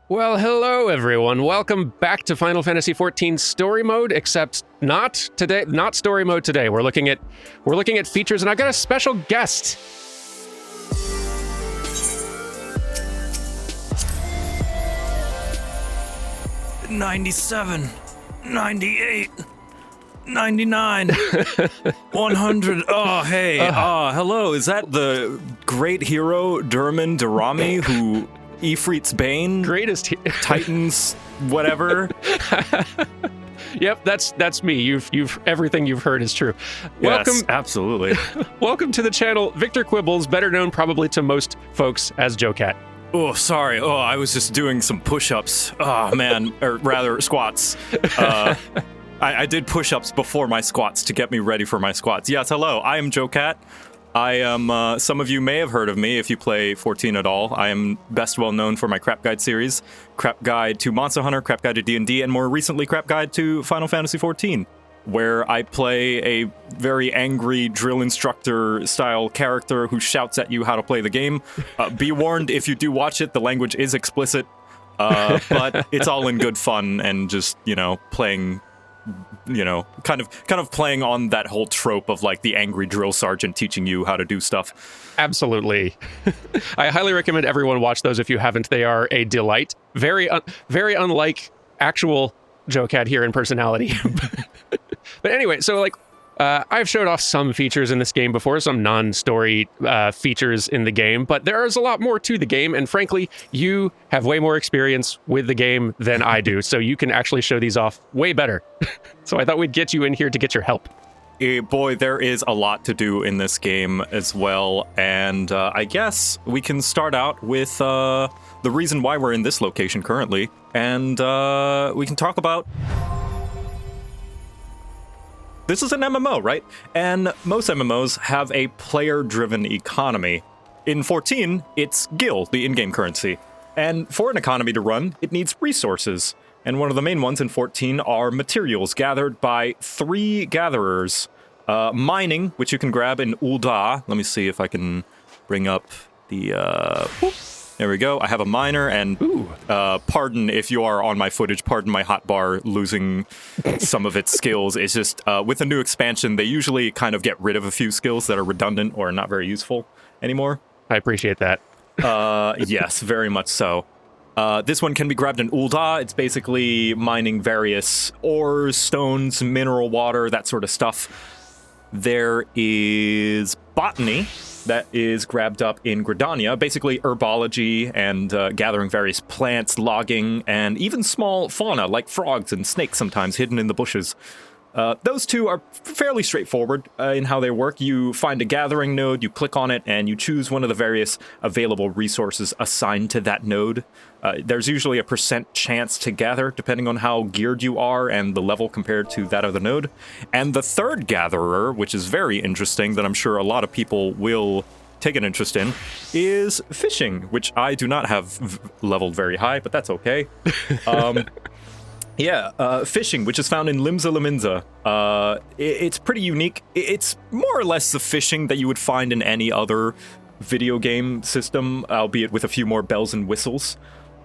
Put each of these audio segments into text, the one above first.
Well, hello everyone. Welcome back to Final Fantasy XIV Story Mode, except not today, not Story Mode today. We're looking at features, and I've got a special guest. $97, $98, $99, 100. Oh, hey. Hello. Is that the great hero, Durman Durrami, who Ifrit's Bane? Greatest Titans, whatever. Yep, that's me. You've everything you've heard is true. Yes, Welcome, absolutely. welcome to the channel, Victor Quibbles, better known probably to most folks as JoCat. Oh, sorry. Oh, I was just doing some push-ups. Oh, man. Or rather, squats. I did push-ups before my squats to get me ready for my squats. Yes, hello. I am JoCat. I am, some of you may have heard of me if you play 14 at all. I am best well known for my Crap Guide series, Crap Guide to Monster Hunter, Crap Guide to D&D, and more recently, Crap Guide to Final Fantasy XIV, where I play a very angry drill instructor style character who shouts at you how to play the game. Be warned, if you do watch it, the language is explicit, but it's all in good fun and just, playing, kind of playing on that whole trope of like the angry drill sergeant teaching you how to do stuff. Absolutely. I highly recommend everyone watch those if you haven't. They are a delight. Very unlike actual JoCat here in personality. But anyway, so I've showed off some features in this game before, some non-story features in the game, but there is a lot more to the game, and frankly, you have way more experience with the game than I do, so you can actually show these off way better. So I thought we'd get you in here to get your help. Boy, there is a lot to do in this game as well, and I guess we can start out with the reason why we're in this location currently, and we can talk about... This is an MMO, right? And most MMOs have a player-driven economy. In 14, it's Gil, the in-game currency. And for an economy to run, it needs resources. And one of the main ones in 14 are materials gathered by 3 gatherers. Mining, which you can grab in Ul'dah. Let me see if I can bring up the... There we go. I have a miner, and pardon if you are on my footage, pardon my hotbar losing some of its skills. It's just, with a new expansion, they usually kind of get rid of a few skills that are redundant or not very useful anymore. I appreciate that. Yes, very much so. This one can be grabbed in Ul'dah. It's basically mining various ores, stones, mineral water, that sort of stuff. There is botany that is grabbed up in Gridania, basically herbology and gathering various plants, logging, and even small fauna like frogs and snakes sometimes hidden in the bushes. Those two are fairly straightforward in how they work. You find a gathering node, you click on it, and you choose one of the various available resources assigned to that node. There's usually a % chance to gather, depending on how geared you are and the level compared to that of the node. And the third gatherer, which is very interesting, that I'm sure a lot of people will take an interest in, is fishing, which I do not have leveled very high, but that's okay. Yeah, fishing, which is found in Limsa Lominsa. It's pretty unique. It's more or less the fishing that you would find in any other video game system, albeit with a few more bells and whistles.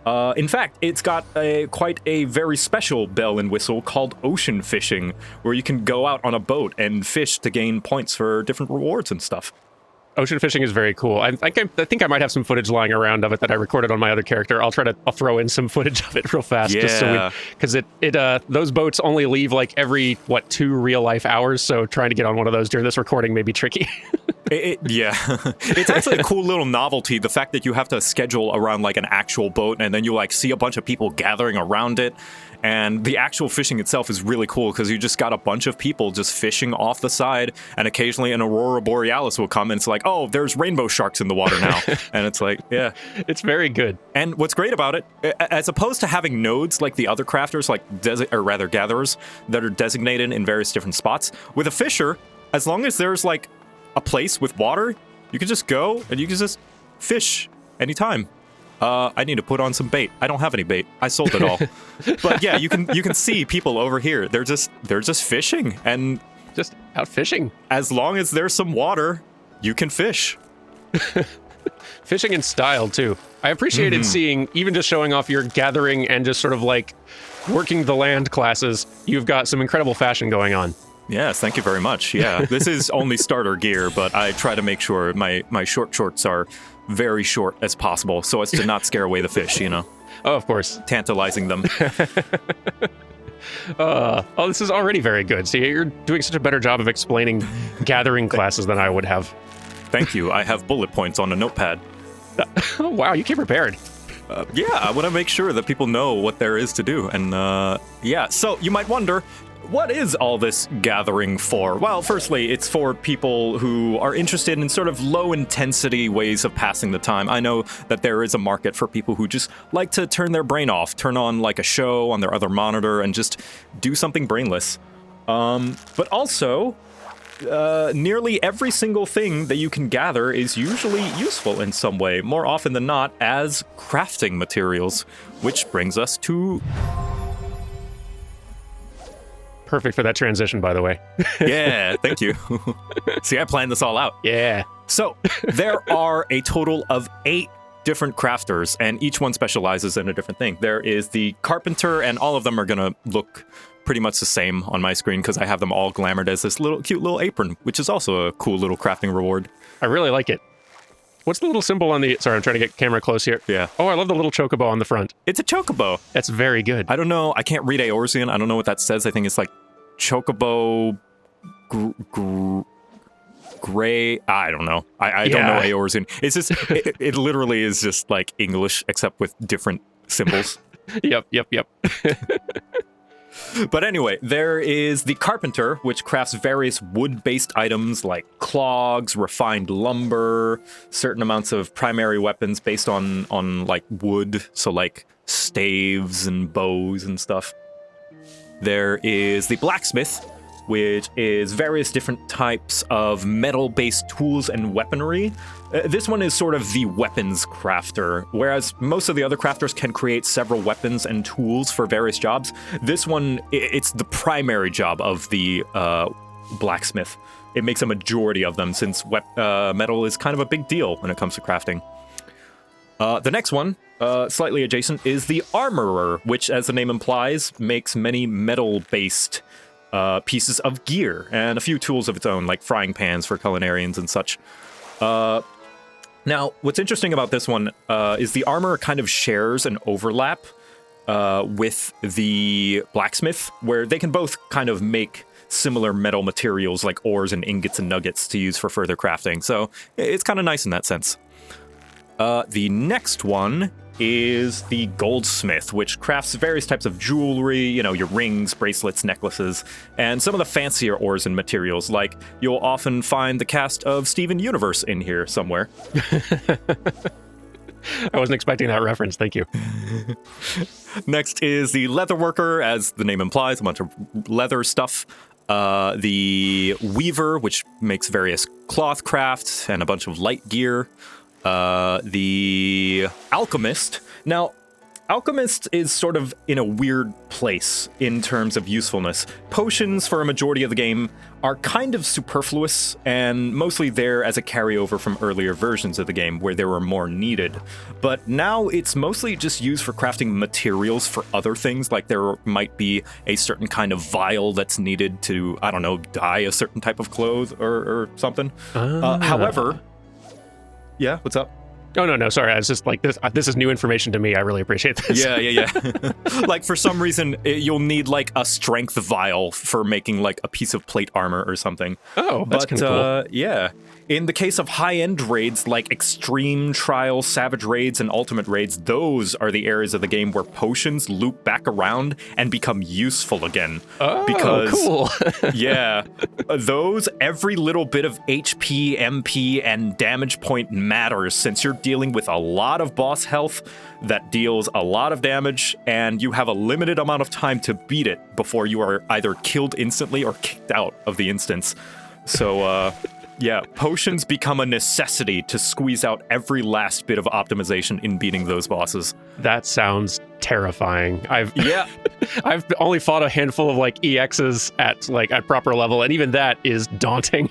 In fact, it's got quite a very special bell and whistle called ocean fishing, where you can go out on a boat and fish to gain points for different rewards and stuff. Ocean fishing is very cool. I think I might have some footage lying around of it that I recorded on my other character. I'll throw in some footage of it real fast. Yeah. Just so because those boats only leave like every 2 real life hours. So trying to get on one of those during this recording may be tricky. Yeah, it's actually a cool little novelty. The fact that you have to schedule around like an actual boat, and then you like see a bunch of people gathering around it. And the actual fishing itself is really cool because you just got a bunch of people just fishing off the side, and occasionally an aurora borealis will come and it's like, oh, there's rainbow sharks in the water now. And it's like, yeah. It's very good. And what's great about it, as opposed to having nodes like the other crafters, like gatherers that are designated in various different spots, with a fisher, as long as there's like a place with water, you can just go and you can just fish anytime. I need to put on some bait. I don't have any bait. I sold it all. But yeah, you can see people over here. They're just fishing and just out fishing. As long as there's some water, you can fish. Fishing in style, too. I appreciated seeing, even just showing off your gathering and just sort of like working the land classes, you've got some incredible fashion going on. Yes, thank you very much. Yeah, this is only starter gear, but I try to make sure my short shorts are very short as possible so as to not scare away the fish, you know? Oh, of course. Tantalizing them. This is already very good. See, you're doing such a better job of explaining gathering classes than I would have. Thank you. I have bullet points on a notepad. Oh, wow, you came prepared. Yeah, I want to make sure that people know what there is to do. And yeah, so you might wonder, what is all this gathering for? Well, firstly, it's for people who are interested in sort of low-intensity ways of passing the time. I know that there is a market for people who just like to turn their brain off, turn on like a show on their other monitor, and just do something brainless. But also, nearly every single thing that you can gather is usually useful in some way, more often than not, as crafting materials, which brings us to... Perfect for that transition, by the way. Yeah, thank you. See, I planned this all out. Yeah. So, there are a total of 8 different crafters, and each one specializes in a different thing. There is the carpenter, and all of them are going to look pretty much the same on my screen because I have them all glamored as this cute little apron, which is also a cool little crafting reward. I really like it. What's the little symbol on the... Sorry, I'm trying to get camera close here. Yeah. Oh, I love the little chocobo on the front. It's a chocobo. That's very good. I don't know. I can't read Eorzean. I don't know what that says. I think it's like chocobo... gray. I don't know. I don't know Eorzean. It's just... it literally is just like English, except with different symbols. Yep. But anyway, there is the carpenter, which crafts various wood-based items like clogs, refined lumber, certain amounts of primary weapons based on like wood, so like staves and bows and stuff. There is the blacksmith, which is various different types of metal-based tools and weaponry. This one is sort of the weapons crafter, whereas most of the other crafters can create several weapons and tools for various jobs. This one, it's the primary job of the blacksmith. It makes a majority of them, since metal is kind of a big deal when it comes to crafting. The next one, slightly adjacent, is the armorer, which, as the name implies, makes many metal-based pieces of gear and a few tools of its own, like frying pans for culinarians and such. Now, what's interesting about this one is the armor kind of shares an overlap with the blacksmith, where they can both kind of make similar metal materials like ores and ingots and nuggets to use for further crafting. So it's kind of nice in that sense. The next one is the goldsmith, which crafts various types of jewelry, you know, your rings, bracelets, necklaces, and some of the fancier ores and materials, like you'll often find the cast of Steven Universe in here somewhere. I wasn't expecting that reference, thank you. Next is the leatherworker, as the name implies, a bunch of leather stuff. The weaver, which makes various cloth crafts and a bunch of light gear. The alchemist. Now, alchemist is sort of in a weird place in terms of usefulness. Potions, for a majority of the game, are kind of superfluous and mostly there as a carryover from earlier versions of the game where they were more needed. But now it's mostly just used for crafting materials for other things, like there might be a certain kind of vial that's needed to, I don't know, dye a certain type of cloth or something. However... Yeah, what's up? Oh, no, sorry. I was just like, this is new information to me. I really appreciate this. Yeah. Like, for some reason, you'll need, like, a strength vial for making, like, a piece of plate armor or something. Oh, that's kind of cool. Yeah. In the case of high-end raids, like Extreme, Trial, Savage Raids, and Ultimate Raids, those are the areas of the game where potions loop back around and become useful again. Oh, because, cool. Yeah. Those, every little bit of HP, MP, and damage point matters, since you're dealing with a lot of boss health that deals a lot of damage, and you have a limited amount of time to beat it before you are either killed instantly or kicked out of the instance. So, yeah, potions become a necessity to squeeze out every last bit of optimization in beating those bosses. That sounds terrifying. I've only fought a handful of like EXs at proper level, and even that is daunting.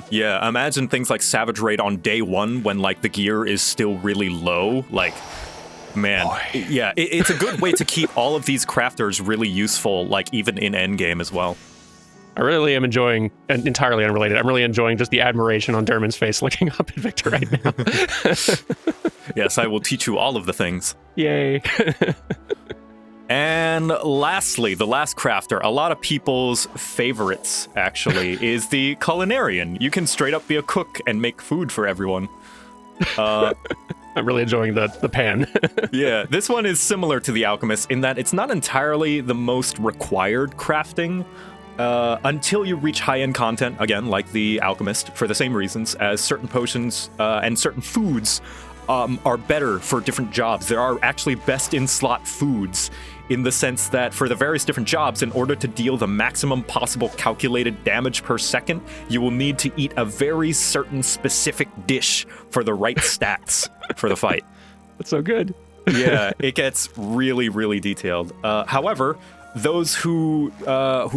Yeah, imagine things like Savage Raid on day 1 when, like, the gear is still really low. Like, man. Yeah, it's a good way to keep all of these crafters really useful, like, even in endgame as well. I really am enjoying, and entirely unrelated, I'm really enjoying just the admiration on Dermon's face looking up at Victor right now. Yes, I will teach you all of the things. Yay. And lastly, the last crafter, a lot of people's favorites, actually, is the culinarian. You can straight up be a cook and make food for everyone. I'm really enjoying the pan. Yeah, this one is similar to the alchemist in that it's not entirely the most required crafting, until you reach high-end content, again, like the alchemist, for the same reasons as certain potions and certain foods are better for different jobs. There are actually best-in-slot foods in the sense that for the various different jobs, in order to deal the maximum possible calculated damage per second, you will need to eat a very certain specific dish for the right stats for the fight. That's so good. Yeah, it gets really, really detailed. However, those who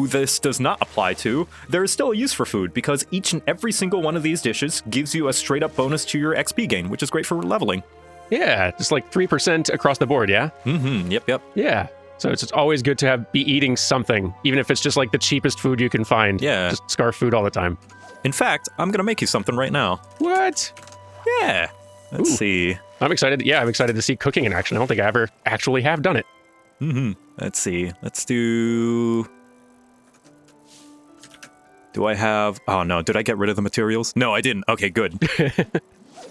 this does not apply to, there is still a use for food because each and every single one of these dishes gives you a straight up bonus to your XP gain, which is great for leveling. Yeah, just like 3% across the board, yeah? Yep. Yeah. So it's always good to be eating something, even if it's just like the cheapest food you can find. Yeah. Just scarf food all the time. In fact, I'm going to make you something right now. What? Yeah. Let's see. I'm excited. Yeah, I'm excited to see cooking in action. I don't think I ever actually have done it. Let's see. Let's do I have... Oh, no. Did I get rid of the materials? No, I didn't. Okay, good.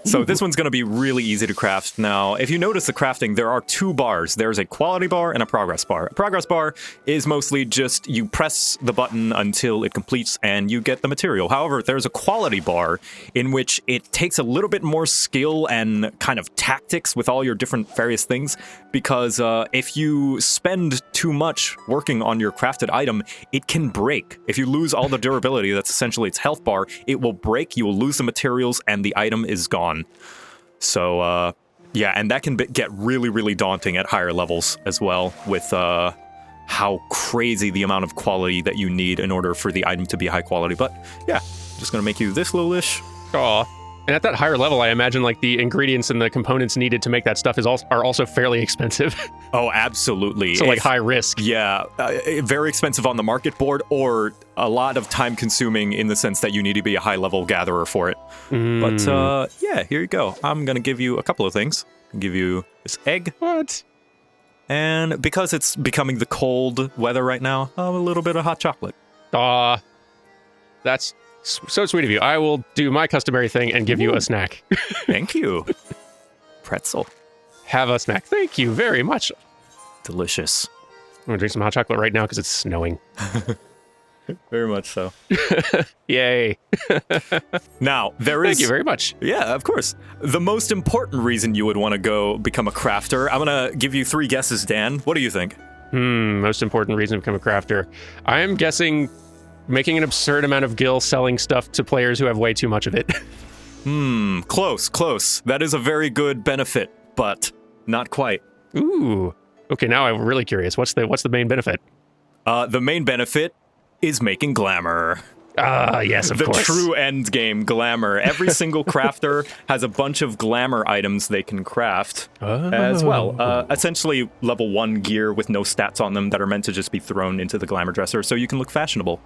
So this one's going to be really easy to craft. Now, if you notice the crafting, there are 2 bars. There's a quality bar and a progress bar. A progress bar is mostly just you press the button until it completes and you get the material. However, there's a quality bar in which it takes a little bit more skill and kind of tactics with all your different various things, because if you spend too much working on your crafted item, it can break. If you lose all the durability, that's essentially its health bar, it will break, you will lose the materials, and the item is gone. So, yeah, and that can get really, really daunting at higher levels as well, with how crazy the amount of quality that you need in order for the item to be high quality. But, yeah, just gonna make you this little dish. Aw. And at that higher level, I imagine like the ingredients and the components needed to make that stuff are also fairly expensive. Oh, absolutely. So like high risk. Yeah, very expensive on the market board, or a lot of time consuming in the sense that you need to be a high level gatherer for it. But yeah, here you go. I'm gonna give you a couple of things. I'll give you this egg. What? And because it's becoming the cold weather right now, a little bit of hot chocolate. Aw. That's so sweet of you. I will do my customary thing and give you a snack. Thank you. Pretzel. Have a snack. Thank you very much. Delicious. I'm gonna drink some hot chocolate right now because it's snowing. Very much so. Yay. Now, there is... Thank you very much. Yeah, of course. The most important reason you would want to go become a crafter, I'm going to give you 3 guesses, Dan. What do you think? Most important reason to become a crafter. I am guessing making an absurd amount of gil selling stuff to players who have way too much of it. Close. That is a very good benefit, but not quite. Ooh. Okay, now I'm really curious. What's the main benefit? The main benefit is making glamour. Yes, of course. The true end game glamour. Every single crafter has a bunch of glamour items they can craft as well. Essentially level 1 gear with no stats on them that are meant to just be thrown into the glamour dresser so you can look fashionable.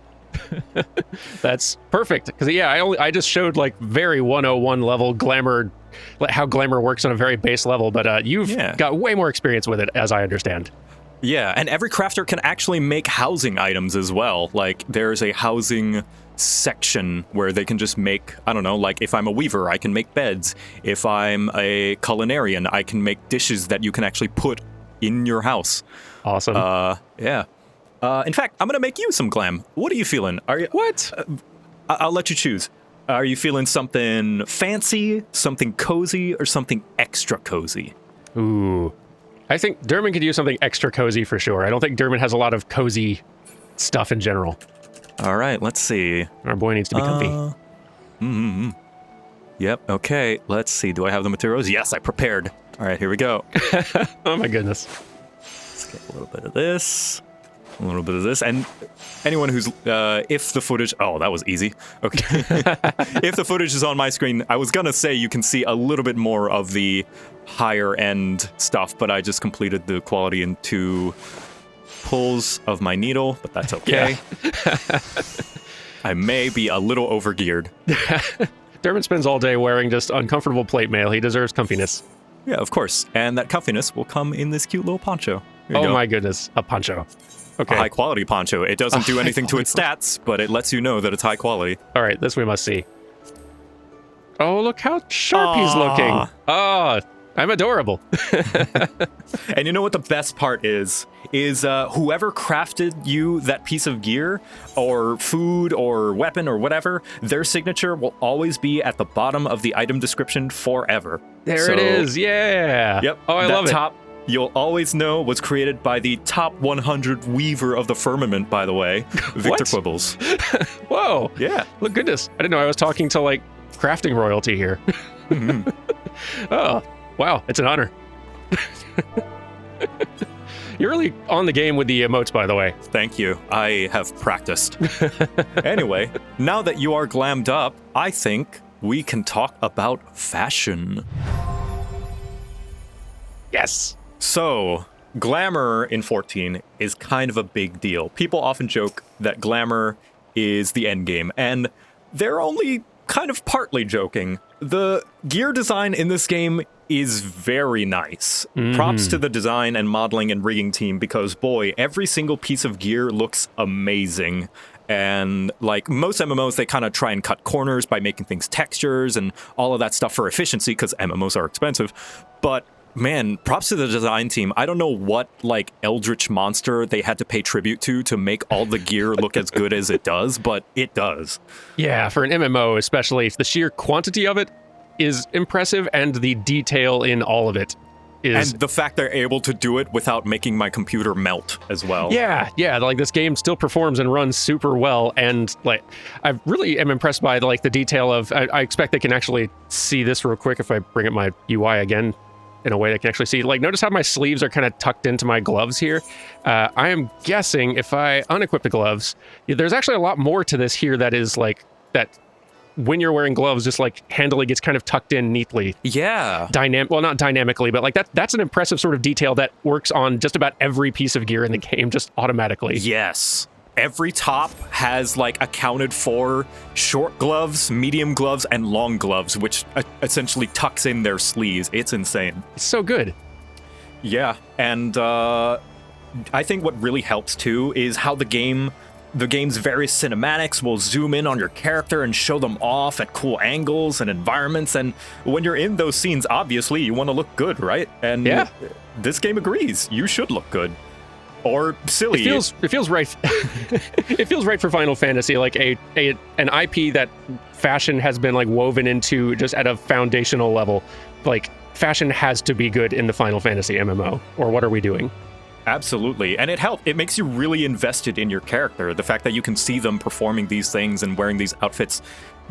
That's perfect. Because yeah, I just showed like very 101 level glamour, how glamour works on a very base level, but you've got way more experience with it, as I understand. Yeah, and every crafter can actually make housing items as well. Like, there's a housing section where they can just make, I don't know, like if I'm a weaver, I can make beds. If I'm a culinarian, I can make dishes that you can actually put in your house. Awesome. Yeah. In fact, I'm gonna make you some glam. What are you feeling? Are you what? I'll let you choose. Are you feeling something fancy, something cozy, or something extra cozy? Ooh. I think Dermot could use something extra cozy for sure. I don't think Dermot has a lot of cozy stuff in general. All right, let's see. Our boy needs to be comfy. Yep, okay. Let's see. Do I have the materials? Yes, I prepared. All right, here we go. Oh my goodness. Let's get a little bit of this. a little bit of this. And anyone who's, if the footage, oh, that was easy. Okay. If the footage is on my screen, I was gonna say you can see a little bit more of the higher end stuff, but I just completed the quality in 2 pulls of my needle, but that's okay. Yeah. I may be a little overgeared. Dermot spends all day wearing just uncomfortable plate mail. He deserves comfiness. Yeah, of course. And that comfiness will come in this cute little poncho. Oh my goodness, a poncho. Okay. A high quality poncho. It doesn't do anything to its stats, but it lets you know that it's high quality. All right, this we must see. Oh, look how sharp he's looking. Oh, I'm adorable. And you know what the best part is whoever crafted you that piece of gear or food or weapon or whatever, their signature will always be at the bottom of the item description forever. There it is. Yeah. Yep. Oh, I love it. Top, you'll always know was created by the top 100 weaver of the firmament, by the way, Victor Quibbles. Whoa. Yeah. Look, goodness. I didn't know I was talking to, like, crafting royalty here. Mm-hmm. Oh, wow. It's an honor. You're really on the game with the emotes, by the way. Thank you. I have practiced. Anyway, now that you are glammed up, I think we can talk about fashion. Yes. So, glamour in 14 is kind of a big deal. People often joke that glamour is the end game, and they're only kind of partly joking. The gear design in this game is very nice. Props to the design and modeling and rigging team, because boy, every single piece of gear looks amazing. And like most MMOs, they kind of try and cut corners by making things textures and all of that stuff for efficiency, because MMOs are expensive. But man, props to the design team. I don't know what like eldritch monster they had to pay tribute to make all the gear look as good as it does, but it does. Yeah, for an MMO especially, the sheer quantity of it is impressive, and the detail in all of it is... And the fact they're able to do it without making my computer melt as well. Yeah, like this game still performs and runs super well, and like I really am impressed by like the detail of... I expect they can actually see this real quick if I bring up my UI again in a way I can actually see. Like, notice how my sleeves are kind of tucked into my gloves here. I am guessing if I unequip the gloves, there's actually a lot more to this here that is like that... When you're wearing gloves, just like handily gets kind of tucked in neatly. Yeah. Well, not dynamically, but like that's an impressive sort of detail that works on just about every piece of gear in the game just automatically. Yes. Every top has like accounted for short gloves, medium gloves, and long gloves, which essentially tucks in their sleeves. It's insane. It's so good. Yeah. And I think what really helps too is how the game's various cinematics will zoom in on your character and show them off at cool angles and environments. And when you're in those scenes, obviously you want to look good, right? And yeah, this game agrees. You should look good. Or silly. It feels right. It feels right for Final Fantasy, like an IP that fashion has been like woven into just at a foundational level. Like fashion has to be good in the Final Fantasy MMO, or what are we doing? Absolutely. And it makes you really invested in your character. The fact that you can see them performing these things and wearing these outfits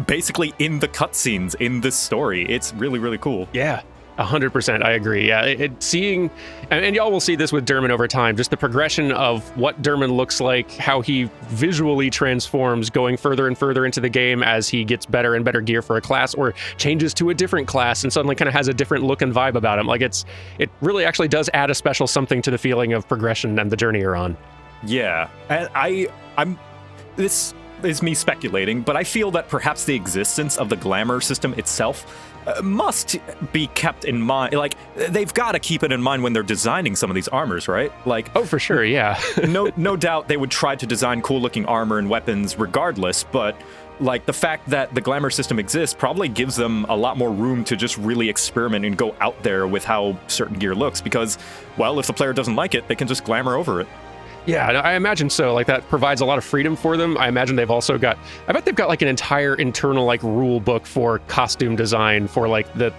basically in the cutscenes in this story. It's really, really cool. Yeah, 100%. I agree. Yeah, seeing, and y'all will see this with Dermot over time, just the progression of what Dermot looks like, how he visually transforms going further and further into the game as he gets better and better gear for a class or changes to a different class and suddenly kind of has a different look and vibe about him. Like it really actually does add a special something to the feeling of progression and the journey you're on. Yeah. And this is me speculating, but I feel that perhaps the existence of the glamour system itself must be kept in mind. Like, they've got to keep it in mind when they're designing some of these armors, right? Like, oh, for sure, yeah. no doubt they would try to design cool-looking armor and weapons regardless, but like the fact that the glamour system exists probably gives them a lot more room to just really experiment and go out there with how certain gear looks, because, well, if the player doesn't like it, they can just glamour over it. Yeah, I imagine so. Like that provides a lot of freedom for them. I imagine they've also got, I bet they've got like an entire internal like rule book for costume design for like the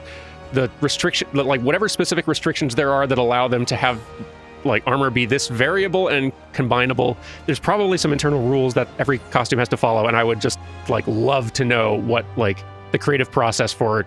restriction, like whatever specific restrictions there are that allow them to have like armor be this variable and combinable. There's probably some internal rules that every costume has to follow. And I would just like love to know what like the creative process for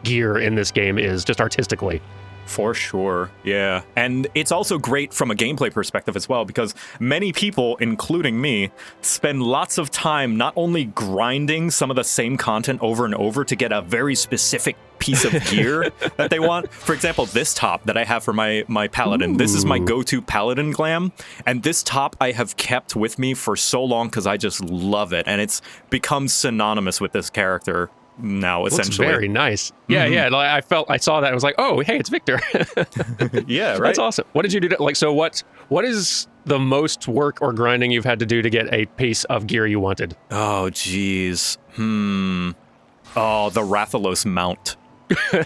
gear in this game is, just artistically. For sure, yeah. And it's also great from a gameplay perspective as well, because many people, including me, spend lots of time not only grinding some of the same content over and over to get a very specific piece of gear that they want. For example, this top that I have for my paladin, this is my go-to paladin glam, and this top I have kept with me for so long because I just love it, and it's become synonymous with this character now, essentially. Looks very nice. Yeah, yeah. I saw that. I was like, oh, hey, it's Victor. Yeah, right. That's awesome. What did you do? So what is the most work or grinding you've had to do to get a piece of gear you wanted? Oh, geez. Oh, the Rathalos mount. I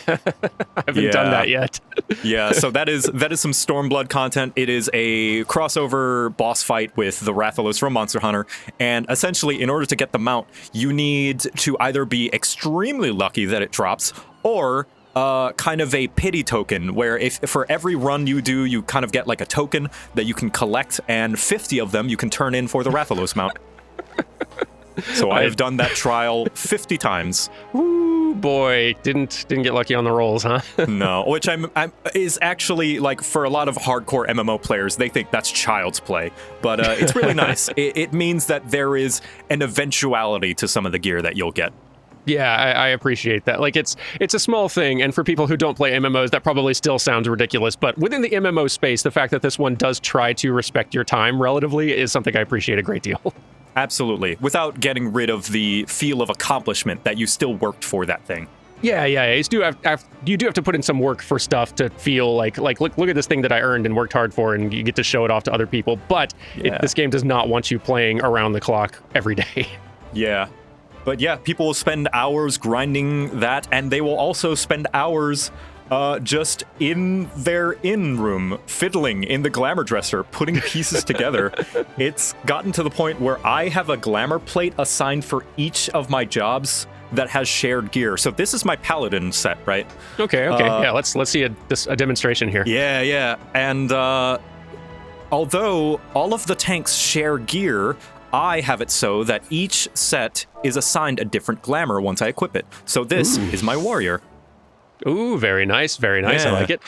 haven't done that yet. Yeah, so that is some Stormblood content. It is a crossover boss fight with the Rathalos from Monster Hunter, and essentially, in order to get the mount, you need to either be extremely lucky that it drops, or kind of a pity token, where if for every run you do, you kind of get like a token that you can collect, and 50 of them you can turn in for the Rathalos mount. So I have done that trial 50 times. Ooh, boy, didn't get lucky on the rolls, huh? No, which is actually, like, for a lot of hardcore MMO players, they think that's child's play. But it's really nice. It means that there is an eventuality to some of the gear that you'll get. Yeah, I appreciate that. Like, it's a small thing, and for people who don't play MMOs, that probably still sounds ridiculous, but within the MMO space, the fact that this one does try to respect your time relatively is something I appreciate a great deal. Absolutely, without getting rid of the feel of accomplishment that you still worked for that thing. Yeah. You do have to put in some work for stuff to feel like look at this thing that I earned and worked hard for, and you get to show it off to other people. But this game does not want you playing around the clock every day. Yeah. But yeah, people will spend hours grinding that, and they will also spend hours just in their in-room, fiddling in the glamour dresser, putting pieces together. It's gotten to the point where I have a glamour plate assigned for each of my jobs that has shared gear. So this is my paladin set, right? Okay. Yeah, let's see a demonstration here. Yeah. And although all of the tanks share gear, I have it so that each set is assigned a different glamour once I equip it. So this is my warrior. Ooh, very nice. Yeah. I like it.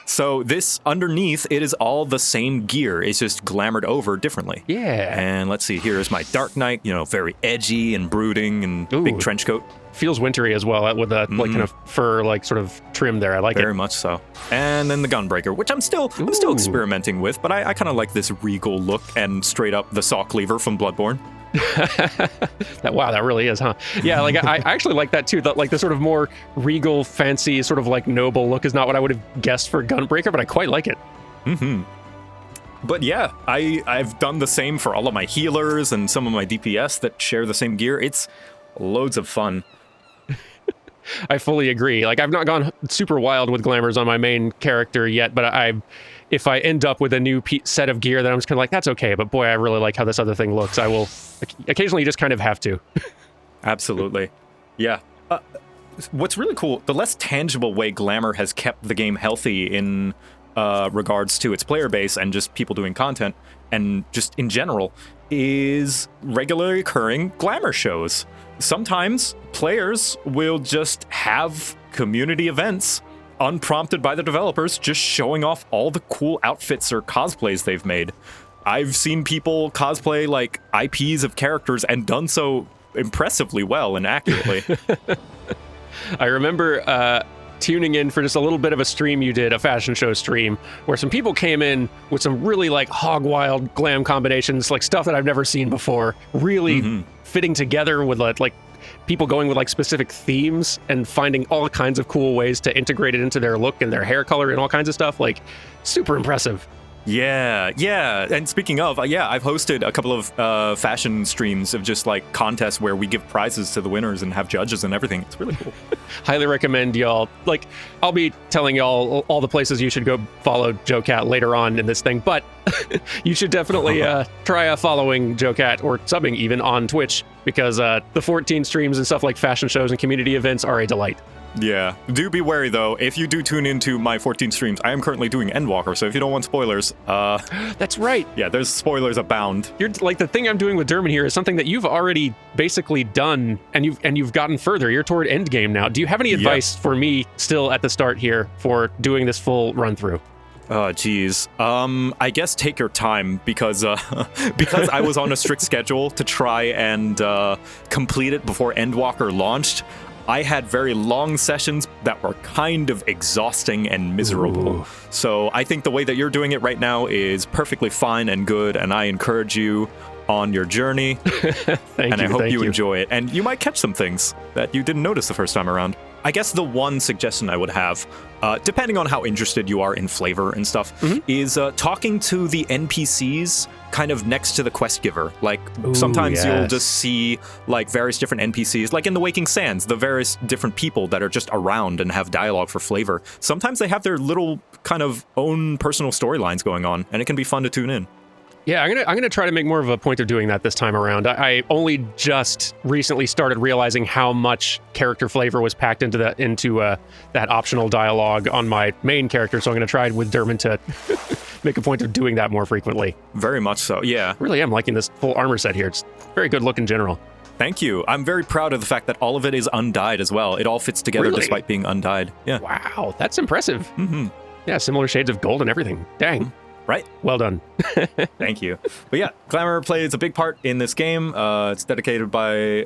So this underneath, it is all the same gear. It's just glamored over differently. Yeah. And let's see, here is my Dark Knight, very edgy and brooding and big trench coat. Feels wintry as well, with a like kind of fur sort of trim there. I like it. Very much so. And then the Gunbreaker, which I'm still experimenting with, but I kind of like this regal look and straight up the saw cleaver from Bloodborne. Wow, that really is, huh? Yeah, like I actually like that too. The sort of more regal, fancy, sort of like noble look is not what I would have guessed for Gunbreaker, but I quite like it. But yeah, I've done the same for all of my healers and some of my DPS that share the same gear. It's loads of fun. I fully agree. Like, I've not gone super wild with glamours on my main character yet, but if I end up with a new set of gear, then I'm just kind of like, that's okay, but boy, I really like how this other thing looks. I will occasionally just kind of have to. Absolutely. Yeah. What's really cool, the less tangible way glamour has kept the game healthy in regards to its player base and just people doing content, and just in general, is regularly occurring glamour shows. Sometimes players will just have community events unprompted by the developers, just showing off all the cool outfits or cosplays they've made. I've seen people cosplay like IPs of characters and done so impressively well and accurately. I remember tuning in for just a little bit of a stream you did, a fashion show stream, where some people came in with some really like hog wild glam combinations, like stuff that I've never seen before, really fitting together with like people going with like specific themes and finding all kinds of cool ways to integrate it into their look and their hair color and all kinds of stuff. Like, super impressive. Yeah. And speaking of, I've hosted a couple of fashion streams of just like contests where we give prizes to the winners and have judges and everything. It's really cool. Highly recommend y'all. Like, I'll be telling y'all all the places you should go follow JoCat later on in this thing, but you should definitely try following JoCat or subbing even on Twitch, because the 14 streams and stuff like fashion shows and community events are a delight. Yeah. Do be wary, though. If you do tune into my 14 streams, I am currently doing Endwalker, so if you don't want spoilers, That's right. yeah, there's spoilers abound. You're like, the thing I'm doing with Dermot here is something that you've already basically done, and you've gotten further. You're toward endgame now. Do you have any advice for me still at the start here for doing this full run through? Oh, geez. I guess take your time because because I was on a strict schedule to try and complete it before Endwalker launched. I had very long sessions that were kind of exhausting and miserable. Ooh. So I think the way that you're doing it right now is perfectly fine and good, and I encourage you on your journey. Thank you. I hope you enjoy it. And you might catch some things that you didn't notice the first time around. I guess the one suggestion I would have, depending on how interested you are in flavor and stuff, is talking to the NPCs kind of next to the quest giver. Like, sometimes you'll just see, like, various different NPCs, like in the Waking Sands, the various different people that are just around and have dialogue for flavor. Sometimes they have their little kind of own personal storylines going on, and it can be fun to tune in. Yeah, I'm gonna try to make more of a point of doing that this time around. I only just recently started realizing how much character flavor was packed into that optional dialogue on my main character, so I'm gonna try with Dermot to make a point of doing that more frequently. Very much so, yeah. I really am liking this full armor set here. It's very good look in general. Thank you. I'm very proud of the fact that all of it is undyed as well. It all fits together despite being undyed. Yeah. Wow, that's impressive. Yeah, similar shades of gold and everything. Dang. Right? Well done. Thank you. But yeah, glamour plays a big part in this game. It's dedicated by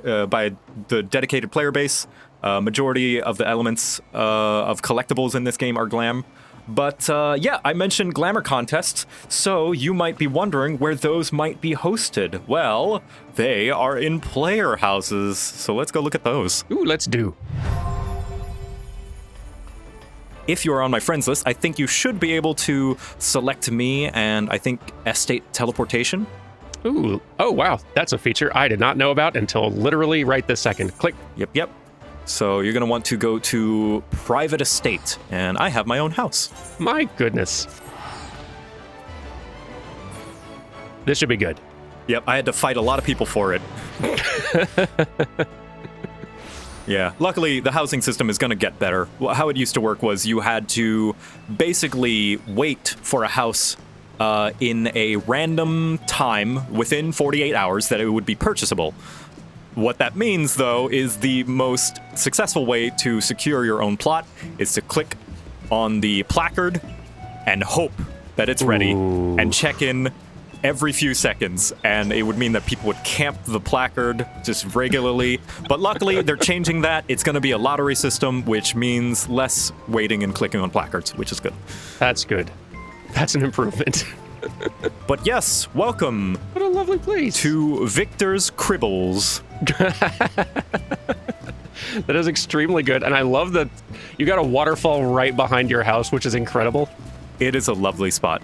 the dedicated player base. Majority of the elements of collectibles in this game are glam. But yeah, I mentioned glamour contests, so you might be wondering where those might be hosted. Well, they are in player houses, so let's go look at those. Ooh, let's do. If you are on my friends list, I think you should be able to select me and I think estate teleportation. Ooh, oh wow, that's a feature I did not know about until literally right this second. Click. Yep. So you're going to want to go to private estate, and I have my own house. My goodness. This should be good. Yep, I had to fight a lot of people for it. Yeah, luckily the housing system is going to get better. How it used to work was you had to basically wait for a house in a random time within 48 hours that it would be purchasable. What that means, though, is the most successful way to secure your own plot is to click on the placard and hope that it's ready and check in every few seconds, and it would mean that people would camp the placard just regularly. But luckily, they're changing that. It's going to be a lottery system, which means less waiting and clicking on placards, which is good. That's good. That's an improvement. But yes, welcome. What a lovely place. To Victor's Cribbles. That is extremely good, and I love that you got a waterfall right behind your house, which is incredible. It is a lovely spot.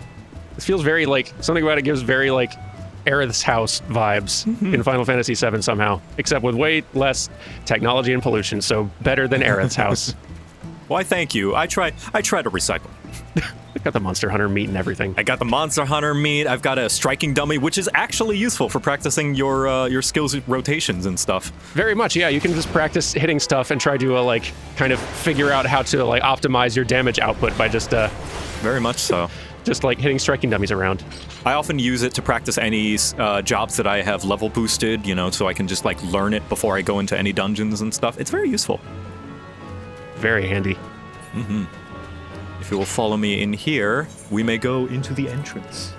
This feels very like, something about it gives very like Aerith's house vibes in Final Fantasy VII somehow, except with way less technology and pollution, so better than Aerith's house. Why, thank you. I try to recycle. I got the Monster Hunter meat and everything. I got the Monster Hunter meat. I've got a striking dummy, which is actually useful for practicing your skills rotations and stuff. Very much, yeah. You can just practice hitting stuff and try to like kind of figure out how to like optimize your damage output by just very much so. Just like hitting striking dummies around. I often use it to practice any jobs that I have level boosted, you know, so I can just like learn it before I go into any dungeons and stuff. It's very useful. Very handy. If you will follow me in here, we may go into the entrance.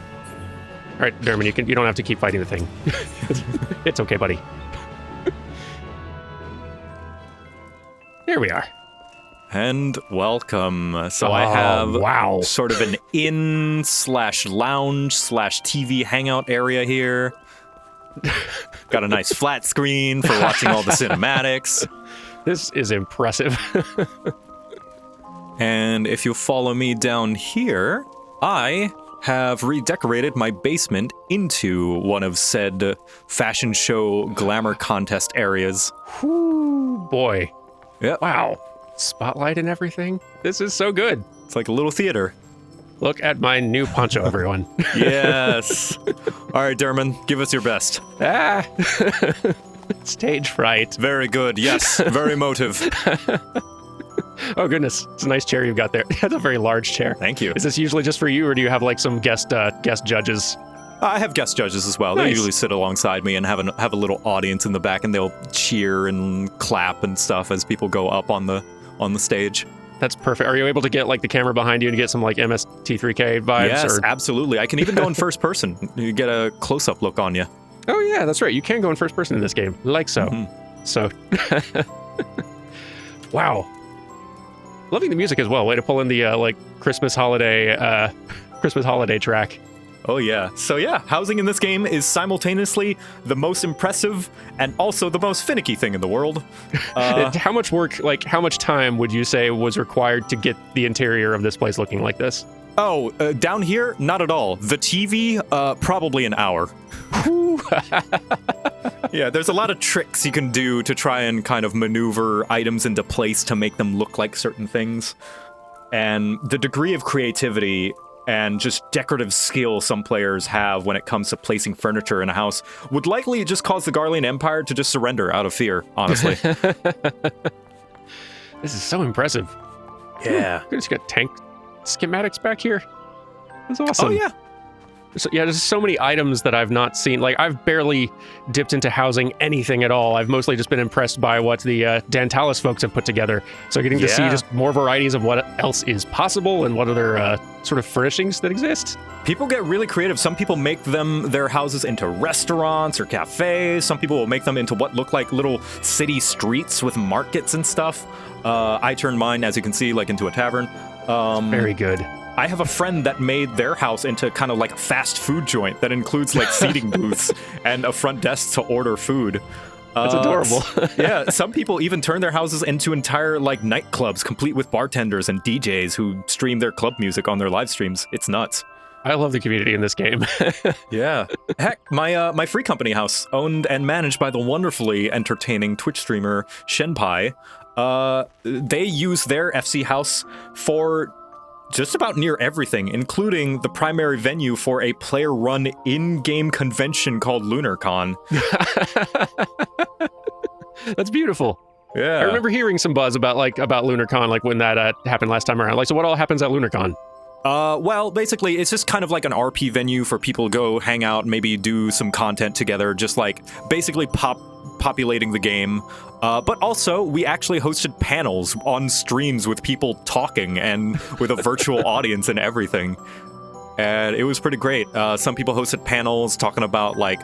All right, Dermot, you don't have to keep fighting the thing. It's okay, buddy. Here we are. And welcome. So I have sort of an inn/lounge/TV hangout area here. Got a nice flat screen for watching all the cinematics. This is impressive. And if you follow me down here, I have redecorated my basement into one of said fashion show glamour contest areas. Whoo, boy. Yep. Wow. Spotlight and everything. This is so good. It's like a little theater. Look at my new poncho, everyone. Yes. All right, Dermot, give us your best. Stage fright. Very good. Yes, very emotive. Oh goodness, it's a nice chair you've got there. That's a very large chair. Thank you. Is this usually just for you, or do you have like some guest judges? I have guest judges as well. Nice. They usually sit alongside me and have a little audience in the back, and they'll cheer and clap and stuff as people go up on the stage. That's perfect. Are you able to get like the camera behind you and get some like MST3K vibes? Yes, absolutely. I can even go in first person. You get a close-up look on you. Oh yeah, that's right. You can go in first person in this game, like so. Mm-hmm. So, wow. Loving the music as well. Way to pull in the like Christmas holiday track. Oh yeah. So yeah, housing in this game is simultaneously the most impressive and also the most finicky thing in the world. How much work, like how much time would you say was required to get the interior of this place looking like this? Oh, down here, not at all. The TV, probably an hour. Yeah, there's a lot of tricks you can do to try and kind of maneuver items into place to make them look like certain things. And the degree of creativity and just decorative skill some players have when it comes to placing furniture in a house would likely just cause the Garlean Empire to just surrender out of fear, honestly. This is so impressive. Yeah. You just got tank schematics back here. That's awesome. Oh, yeah. So, yeah, there's so many items that I've not seen. Like, I've barely dipped into housing anything at all. I've mostly just been impressed by what the Dantalis folks have put together. So getting to see just more varieties of what else is possible and what other sort of furnishings that exist. People get really creative. Some people make their houses into restaurants or cafes. Some people will make them into what look like little city streets with markets and stuff. I turned mine, as you can see, like into a tavern. Very good. I have a friend that made their house into kind of like a fast food joint that includes like seating booths and a front desk to order food. That's adorable. Yeah, some people even turn their houses into entire like nightclubs, complete with bartenders and DJs who stream their club music on their live streams. It's nuts. I love the community in this game. Yeah. Heck, my free company house, owned and managed by the wonderfully entertaining Twitch streamer Shenpai, they use their FC house for just about near everything, including the primary venue for a player-run in-game convention called LunarCon. That's beautiful. Yeah. I remember hearing some buzz about LunarCon, like when that happened last time around. Like, so what all happens at LunarCon? Well, basically, it's just kind of like an RP venue for people to go hang out, maybe do some content together, just like basically populating the game. But also, we actually hosted panels on streams with people talking and with a virtual audience and everything. And it was pretty great. Some people hosted panels talking about, like,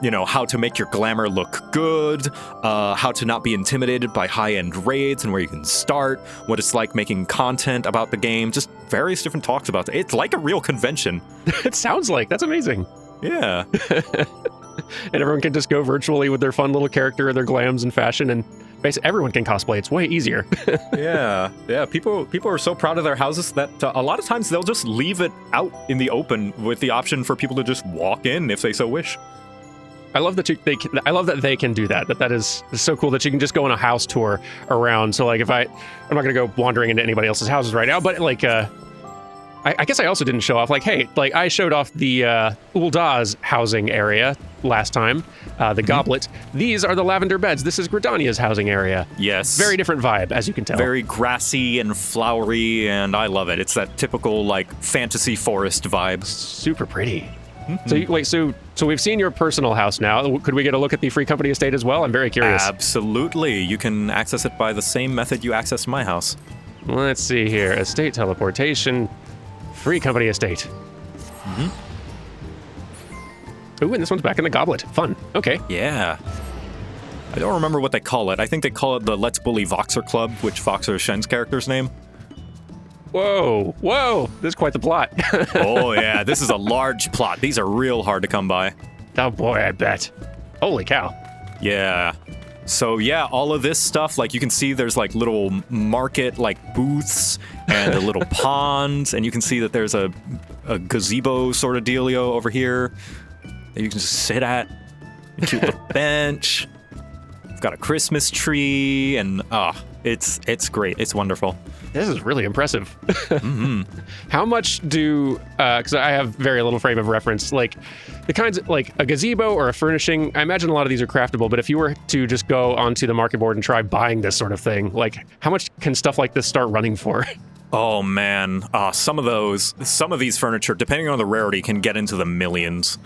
you know, how to make your glamour look good, how to not be intimidated by high-end raids and where you can start, what it's like making content about the game, just various different talks about it. It's like a real convention. It sounds like. That's amazing. Yeah. And everyone can just go virtually with their fun little character, their glams and fashion, and basically everyone can cosplay. It's way easier. Yeah. People are so proud of their houses that a lot of times they'll just leave it out in the open with the option for people to just walk in if they so wish. I love that they can do that. That is so cool that you can just go on a house tour around. So like, I'm not gonna go wandering into anybody else's houses right now, but like, I guess I also didn't show off, like, hey, like I showed off the Ulda's housing area last time, the Goblet. These are the lavender beds. This is Gridania's housing area. Yes. Very different vibe, as you can tell. Very grassy and flowery, and I love it. It's that typical, like, fantasy forest vibe. Super pretty. So so we've seen your personal house now. Could we get a look at the free company estate as well? I'm very curious. Absolutely. You can access it by the same method you access my house. Let's see here. Estate teleportation. Free company estate. Ooh, and this one's back in the Goblet. Fun. Okay. Yeah. I don't remember what they call it. I think they call it the Let's Bully Voxer Club, which Voxer is Shen's character's name. Whoa. This is quite the plot. Oh, yeah. This is a large plot. These are real hard to come by. Oh, boy, I bet. Holy cow. Yeah. So, yeah, all of this stuff, like, you can see there's, like, little market, like, booths and a little pond, and you can see that there's a gazebo sort of dealio over here that you can just sit at. A cute little bench. It's got a Christmas tree, and, it's great. It's wonderful. This is really impressive. How much do, because I have very little frame of reference, like the kinds of, like a gazebo or a furnishing, I imagine a lot of these are craftable, but if you were to just go onto the market board and try buying this sort of thing, like how much can stuff like this start running for? Oh man, some of these furniture, depending on the rarity, can get into the millions.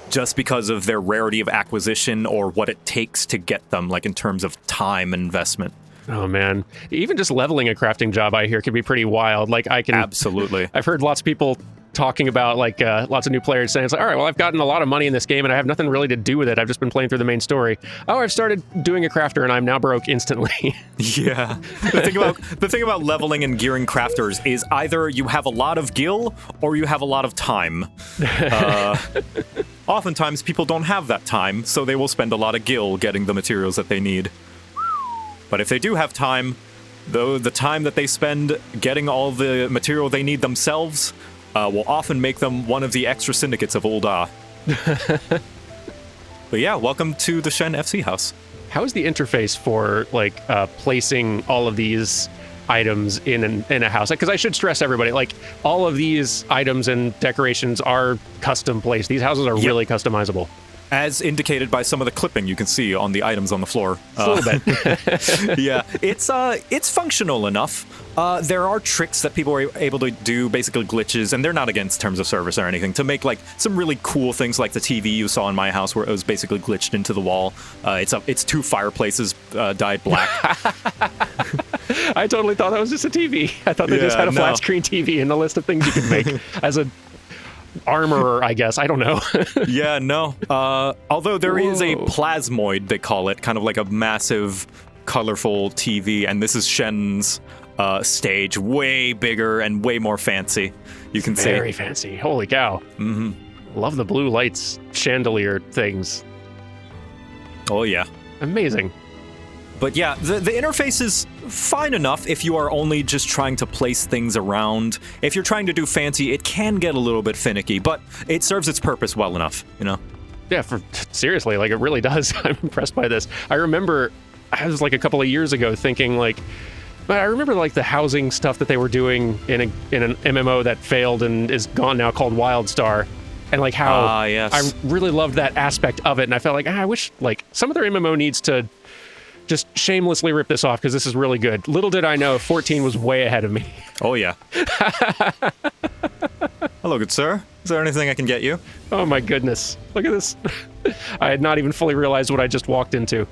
Just because of their rarity of acquisition or what it takes to get them, like in terms of time investment. Oh man, even just leveling a crafting job I hear can be pretty wild. Like Absolutely. I've heard lots of people talking about like lots of new players saying it's like, all right, well, I've gotten a lot of money in this game and I have nothing really to do with it. I've just been playing through the main story. Oh, I've started doing a crafter and I'm now broke instantly. Yeah. The thing about leveling and gearing crafters is either you have a lot of gil or you have a lot of time. Oftentimes people don't have that time, so they will spend a lot of gil getting the materials that they need. But if they do have time, though, the time that they spend getting all the material they need themselves will often make them one of the extra syndicates of Ul'dah. But yeah, welcome to the Shen FC house. How is the interface for like placing all of these items in a house? Because I should stress everybody, like all of these items and decorations are custom placed. These houses are really customizable. As indicated by some of the clipping you can see on the items on the floor. A little bit. Yeah, it's functional enough. There are tricks that people are able to do, basically glitches, and they're not against terms of service or anything, to make like some really cool things like the TV you saw in my house where it was basically glitched into the wall. It's two fireplaces dyed black. I totally thought that was just a TV. I thought they just had a flat screen TV in the list of things you could make as a armorer, I guess. I don't know. Yeah, no. Although there is a plasmoid, they call it, kind of like a massive, colorful TV, and this is Shen's stage, way bigger and way more fancy. You can see. Very fancy. Holy cow. Mm-hmm. Love the blue lights, chandelier things. Oh, yeah. Amazing. But yeah, the interface is fine enough if you are only just trying to place things around. If you're trying to do fancy, it can get a little bit finicky, but it serves its purpose well enough, you know? Yeah, seriously, like it really does. I'm impressed by this. I remember, I was like a couple of years ago thinking like, but I remember like the housing stuff that they were doing in an MMO that failed and is gone now called WildStar. And like how yes. I really loved that aspect of it. And I felt like, I wish like some of their MMO needs to just shamelessly rip this off because this is really good. Little did I know 14 was way ahead of me. Oh, yeah. Hello, good sir. Is there anything I can get you? Oh, my goodness. Look at this. I had not even fully realized what I just walked into.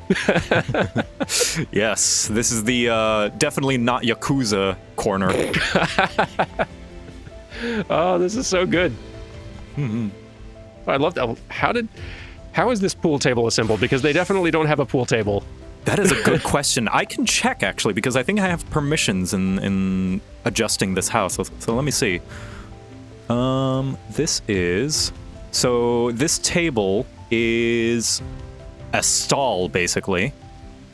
Yes, this is the definitely not Yakuza corner. Oh, this is so good. Mm-hmm. I love that. How is this pool table assembled? Because they definitely don't have a pool table. That is a good question. I can check, actually, because I think I have permissions in adjusting this house. So let me see. This table is a stall, basically.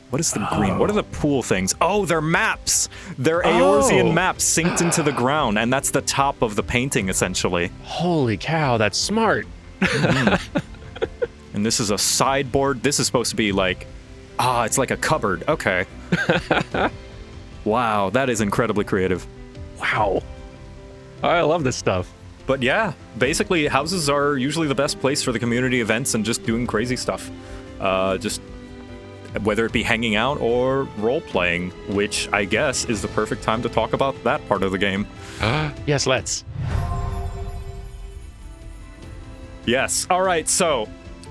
What is the green? What are the pool things? Oh, they're maps! They're Eorzean maps synced into the ground, and that's the top of the painting, essentially. Holy cow, that's smart. Mm-hmm. And this is a sideboard. This is supposed to be like... it's like a cupboard. Okay. Wow, that is incredibly creative. Wow. I love this stuff. But yeah, basically, houses are usually the best place for the community events and just doing crazy stuff. Just whether it be hanging out or role-playing, which I guess is the perfect time to talk about that part of the game. Yes, let's. Yes. All right, so...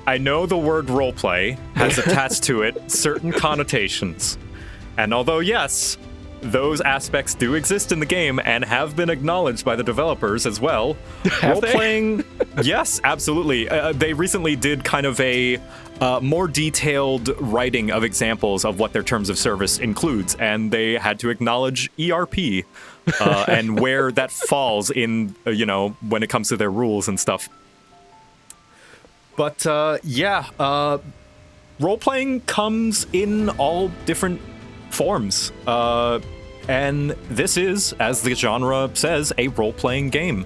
I know the word roleplay has attached to it certain connotations. And although, yes, those aspects do exist in the game and have been acknowledged by the developers as well, role-playing, yes, absolutely. They recently did kind of a more detailed writing of examples of what their terms of service includes, and they had to acknowledge ERP and where that falls in, when it comes to their rules and stuff. But role-playing comes in all different forms. And this is, as the genre says, a role-playing game.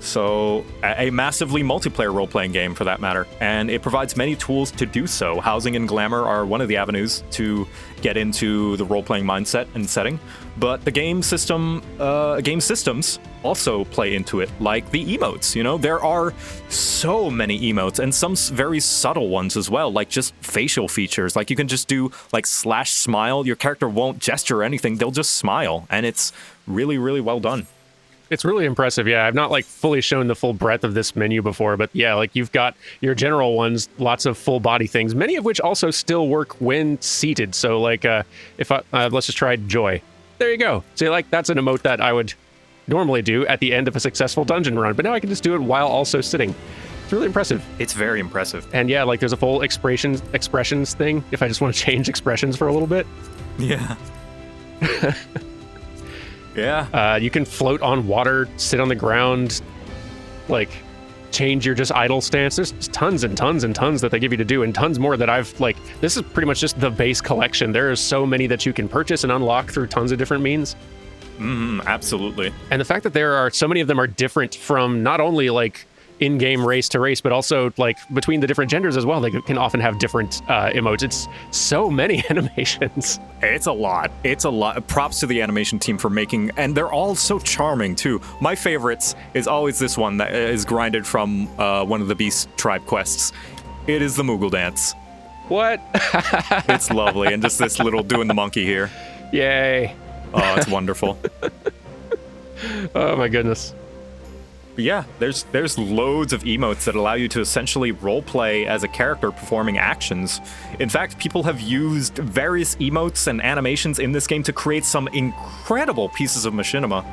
So, a massively multiplayer role-playing game for that matter, and it provides many tools to do so. Housing and glamour are one of the avenues to get into the role-playing mindset and setting, but the game systems also play into it, like the emotes. You know, there are so many emotes, and some very subtle ones as well, like just facial features. Like you can just do like /smile. Your character won't gesture or anything; they'll just smile, and it's really, really well done. It's really impressive. Yeah, I've not like fully shown the full breadth of this menu before, but yeah, like you've got your general ones, lots of full body things, many of which also still work when seated. So like if I let's just try joy. There you go. So like that's an emote that I would normally do at the end of a successful dungeon run, but now I can just do it while also sitting. It's really impressive. It's very impressive. And yeah, like there's a full expressions thing if I just want to change expressions for a little bit. Yeah. Yeah. You can float on water, sit on the ground, like change your just idle stance. There's tons and tons and tons that they give you to do, and tons more that I've like, this is pretty much just the base collection. There are so many that you can purchase and unlock through tons of different means. Absolutely. And the fact that there are so many of them are different from not only like in-game race to race, but also like between the different genders as well. They can often have different emotes. It's so many animations. It's a lot. It's a lot. Props to the animation team for making, and they're all so charming too. My favorites is always this one that is grinded from one of the Beast Tribe quests. It is the Moogle dance. What? It's lovely, and just this little doing the monkey here. Yay. Oh, it's wonderful. Oh my goodness. But yeah, there's loads of emotes that allow you to essentially roleplay as a character performing actions. In fact, people have used various emotes and animations in this game to create some incredible pieces of machinima.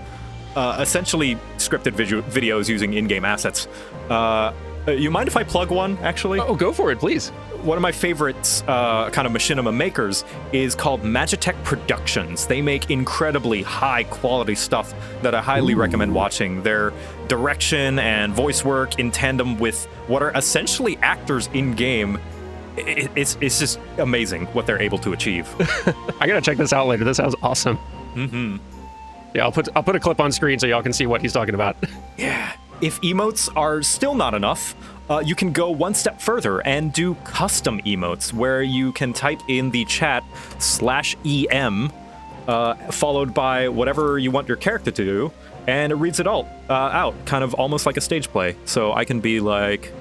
Essentially scripted videos using in-game assets. You mind if I plug one, actually? Oh, go for it, please. One of my favorites kind of machinima makers is called Magitech Productions. They make incredibly high-quality stuff that I highly recommend watching. Their direction and voice work in tandem with what are essentially actors in-game, it's just amazing what they're able to achieve. I gotta check this out later. This sounds awesome. Yeah, I'll put a clip on screen so y'all can see what he's talking about. Yeah. If emotes are still not enough, you can go one step further and do custom emotes, where you can type in the chat /EM, followed by whatever you want your character to do, and it reads it all out, kind of almost like a stage play. So I can be like...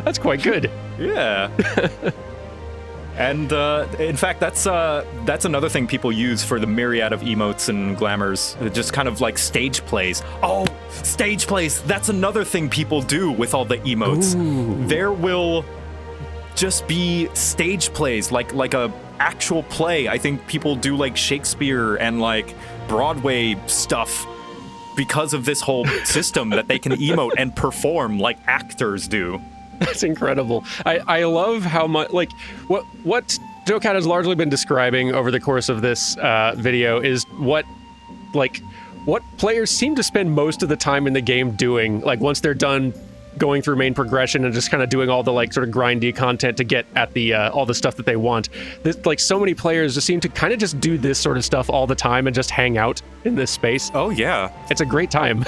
That's quite good. Yeah. And in fact, that's another thing people use for the myriad of emotes and glamours, just kind of like stage plays. Oh, stage plays! That's another thing people do with all the emotes. Ooh. There will just be stage plays, like a actual play. I think people do like Shakespeare and like Broadway stuff because of this whole system that they can emote and perform like actors do. That's incredible. I love how much, like, what JoCat has largely been describing over the course of this video is what players seem to spend most of the time in the game doing, like, once they're done going through main progression and just kind of doing all the, like, sort of grindy content to get at the all the stuff that they want. Like, so many players just seem to kind of just do this sort of stuff all the time and just hang out in this space. Oh, yeah. It's a great time.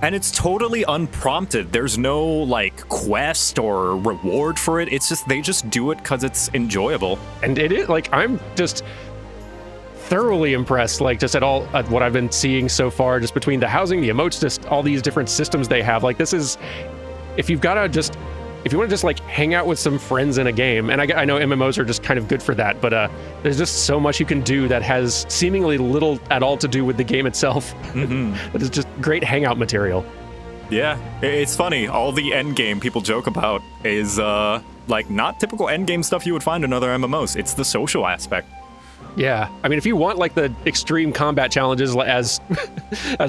And it's totally unprompted. There's no, like, quest or reward for it. It's just, they just do it because it's enjoyable. And it is, like, I'm just thoroughly impressed, like, just at what I've been seeing so far, just between the housing, the emotes, just all these different systems they have. Like, this is, if you want to just, like, hang out with some friends in a game, and I know MMOs are just kind of good for that, but there's just so much you can do that has seemingly little at all to do with the game itself. That is just great hangout material. Yeah, it's funny. All the endgame people joke about is, like, not typical endgame stuff you would find in other MMOs. It's the social aspect. Yeah, I mean, if you want, like, the extreme combat challenges, as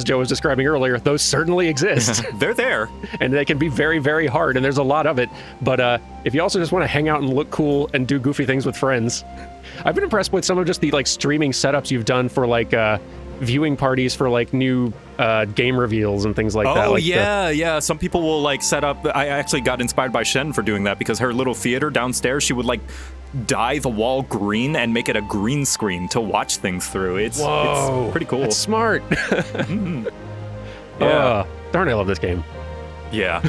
Joe was describing earlier, those certainly exist. They're there. And they can be very, very hard, and there's a lot of it. But if you also just want to hang out and look cool and do goofy things with friends, I've been impressed with some of just the, like, streaming setups you've done for, like, viewing parties for, like, new game reveals and things like that. Oh, like yeah. Some people will like set up. I actually got inspired by Shen for doing that because her little theater downstairs, she would like dye the wall green and make it a green screen to watch things through. It's pretty cool. That's smart. Yeah. Darn, I love this game. Yeah.